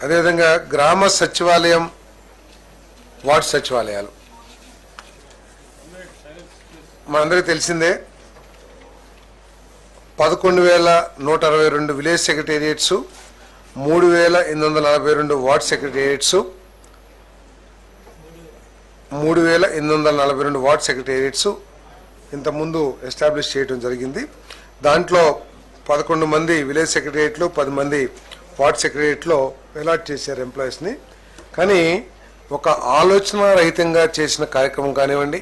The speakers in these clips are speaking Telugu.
అదేవిధంగా గ్రామ సచివాలయం, వార్డు సచివాలయాలు మనందరికీ తెలిసిందే. 11,162 village secretariats, 3,842 ward secretariats, 3,842 ward secretariats ఇంతకుముందు ఎస్టాబ్లిష్ చేయడం జరిగింది. దాంట్లో 11 మంది విలేజ్ సెక్రటేరియట్లు, 10 మంది వార్డ్ సెక్రటేరియట్లో అలాట్ చేశారు ఎంప్లాయీస్ని. కానీ ఒక ఆలోచన రహితంగా చేసిన కార్యక్రమం కానివ్వండి,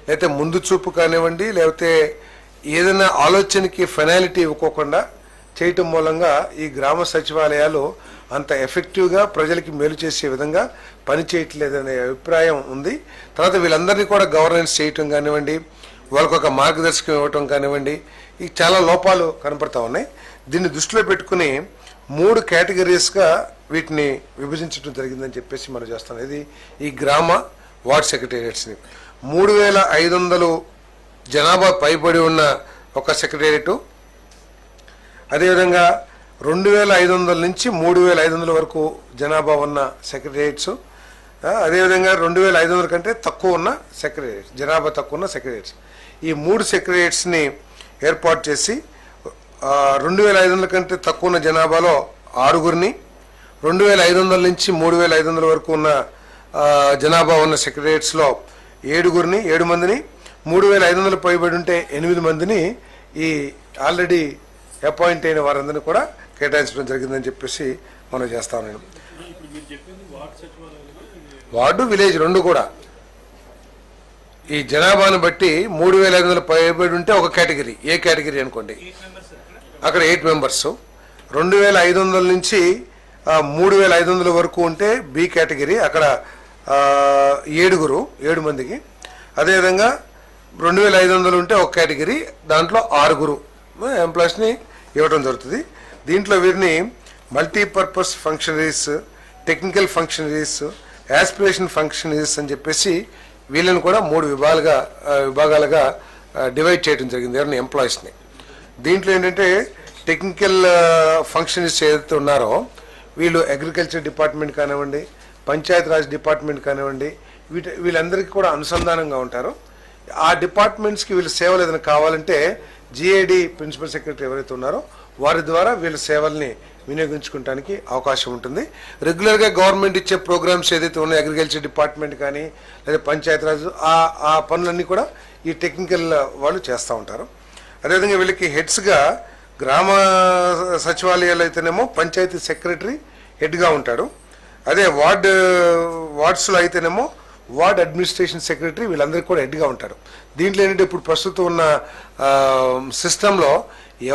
లేకపోతే ముందు చూపు కానివ్వండి, లేకపోతే ఏదైనా ఆలోచనకి ఫైనాలిటీ ఇవ్వకోకుండా చేయటం మూలంగా ఈ గ్రామ సచివాలయాలు అంత ఎఫెక్టివ్గా ప్రజలకి మేలు చేసే విధంగా పనిచేయట్లేదనే అభిప్రాయం ఉంది. తర్వాత వీళ్ళందరినీ కూడా గవర్నెన్స్ చేయటం కానివ్వండి, వాళ్ళకు ఒక మార్గదర్శకం ఇవ్వటం కానివ్వండి, ఈ చాలా లోపాలు కనపడతా ఉన్నాయి. దీన్ని దృష్టిలో పెట్టుకుని 3 కేటగిరీస్గా వీటిని విభజించడం జరిగిందని చెప్పేసి మనం చేస్తాం. ఇది ఈ గ్రామ వార్డ్ సెక్రటేరియట్స్ని 3,500 జనాభా పైబడి ఉన్న ఒక సెక్రటేరియట్, అదేవిధంగా 2,500 నుంచి 3,500 వరకు జనాభా ఉన్న సెక్రటేరియట్స్, అదేవిధంగా 2,500 కంటే తక్కువ ఉన్న సెక్రటేరియట్స్, జనాభా తక్కువ ఉన్న సెక్రటేరియట్స్. ఈ 3 సెక్రటేరియట్స్ని ఏర్పాటు చేసి 2,500 కంటే తక్కువ ఉన్న జనాభాలో 6గురిని, 2,500 నుంచి 3,500 వరకు ఉన్న జనాభా ఉన్న సెక్రటేరియట్స్లో 7 మందిని, 3,500 పైబడి ఉంటే 8 మందిని ఈ ఆల్రెడీ అపాయింట్ అయిన వారందరినీ కూడా కేటాయించడం జరిగిందని చెప్పేసి మనం చేస్తాం. నేను వార్డు, విలేజ్ 2 కూడా ఈ జనాభాను బట్టి 3,500 పైబడి ఉంటే ఒక కేటగిరీ, ఏ కేటగిరీ అనుకోండి, అక్కడ 8 మెంబర్స్. 2,500 నుంచి 3,500 వరకు ఉంటే బి కేటగిరీ, అక్కడ 7 మందికి. అదేవిధంగా 2,500 ఉంటే ఒక కేటగిరీ, దాంట్లో 6 ఎంప్లాయీస్ని ఇవ్వడం జరుగుతుంది. దీంట్లో వీరిని multipurpose functionaries, technical functionaries, aspiration functionaries అని చెప్పేసి వీళ్ళని కూడా 3 విభాగాలుగా డివైడ్ చేయడం జరిగింది ఎవరిని ఎంప్లాయీస్ని. దీంట్లో ఏంటంటే టెక్నికల్ ఫంక్షనరీస్ ఏదైతే ఉన్నారో వీళ్ళు అగ్రికల్చర్ డిపార్ట్మెంట్ కానివ్వండి, పంచాయత్ రాజ్ డిపార్ట్మెంట్ కానివ్వండి, వీళ్ళందరికీ కూడా అనుసంధానంగా ఉంటారు. ఆ డిపార్ట్మెంట్స్కి వీళ్ళ సేవలు ఏదైనా కావాలంటే జిఏడి ప్రిన్సిపల్ సెక్రటరీ ఎవరైతే ఉన్నారో వారి ద్వారా వీళ్ళ సేవల్ని వినియోగించుకోవడానికి అవకాశం ఉంటుంది. రెగ్యులర్గా గవర్నమెంట్ ఇచ్చే ప్రోగ్రామ్స్ ఏదైతే ఉన్నాయో అగ్రికల్చర్ డిపార్ట్మెంట్ కానీ లేదా పంచాయత్ రాజ్, ఆ పనులన్నీ కూడా ఈ టెక్నికల్ వాళ్ళు చేస్తూ ఉంటారు. అదేవిధంగా వీళ్ళకి హెడ్స్గా గ్రామ సచివాలయాలు అయితేనేమో పంచాయతీ సెక్రటరీ హెడ్గా ఉంటాడు. అదే వార్డ్స్లో అయితేనేమో వార్డ్ అడ్మినిస్ట్రేషన్ సెక్రటరీ వీళ్ళందరికీ కూడా హెడ్గా ఉంటాడు. దీంట్లో ఏంటంటే ఇప్పుడు ప్రస్తుతం ఉన్న సిస్టంలో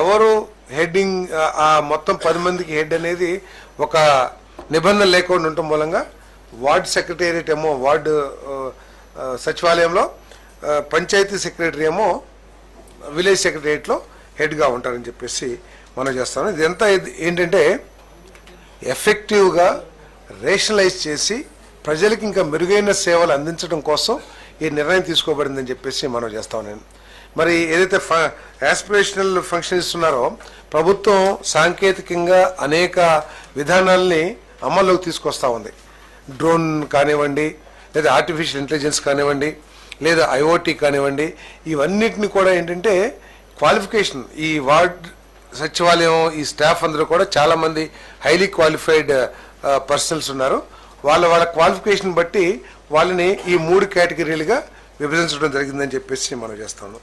ఎవరు హెడ్డింగ్ ఆ మొత్తం 10 మందికి హెడ్ అనేది ఒక నిబంధన లేకుండా ఉండటం మూలంగా వార్డ్ సెక్రటేరియట్ ఏమో వార్డు సచివాలయంలో, పంచాయతీ సెక్రటరీ ఏమో విలేజ్ సెక్రటేరియట్లో హెడ్గా ఉంటారని చెప్పేసి మనం చేస్తాం. ఇదంతా ఏంటంటే ఎఫెక్టివ్గా రేషనలైజ్ చేసి ప్రజలకు ఇంకా మెరుగైన సేవలు అందించడం కోసం ఈ నిర్ణయం తీసుకోబడిందని చెప్పేసి మనం చేస్తాం. నేను మరి ఏదైతే యాస్పిరేషనల్ ఫంక్షన్ ఇస్తున్నారో ప్రభుత్వం సాంకేతికంగా అనేక విధానాలని అమల్లోకి తీసుకొస్తూ ఉంది. డ్రోన్ కానివ్వండి, లేదా ఆర్టిఫిషియల్ ఇంటెలిజెన్స్ కానివ్వండి, లేదా ఐఓటీ కానివ్వండి, ఇవన్నిటిని కూడా ఏంటంటే క్వాలిఫికేషన్ ఈ వార్డ్ సచివాలయం ఈ స్టాఫ్ అందరూ కూడా చాలామంది హైలీ క్వాలిఫైడ్ పర్సనల్స్ ఉన్నారు. వాళ్ళ క్వాలిఫికేషన్ బట్టి వాళ్ళని ఈ 3 కేటగిరీలుగా విభజించడం జరిగిందని చెప్పేసి మనం చేస్తాము.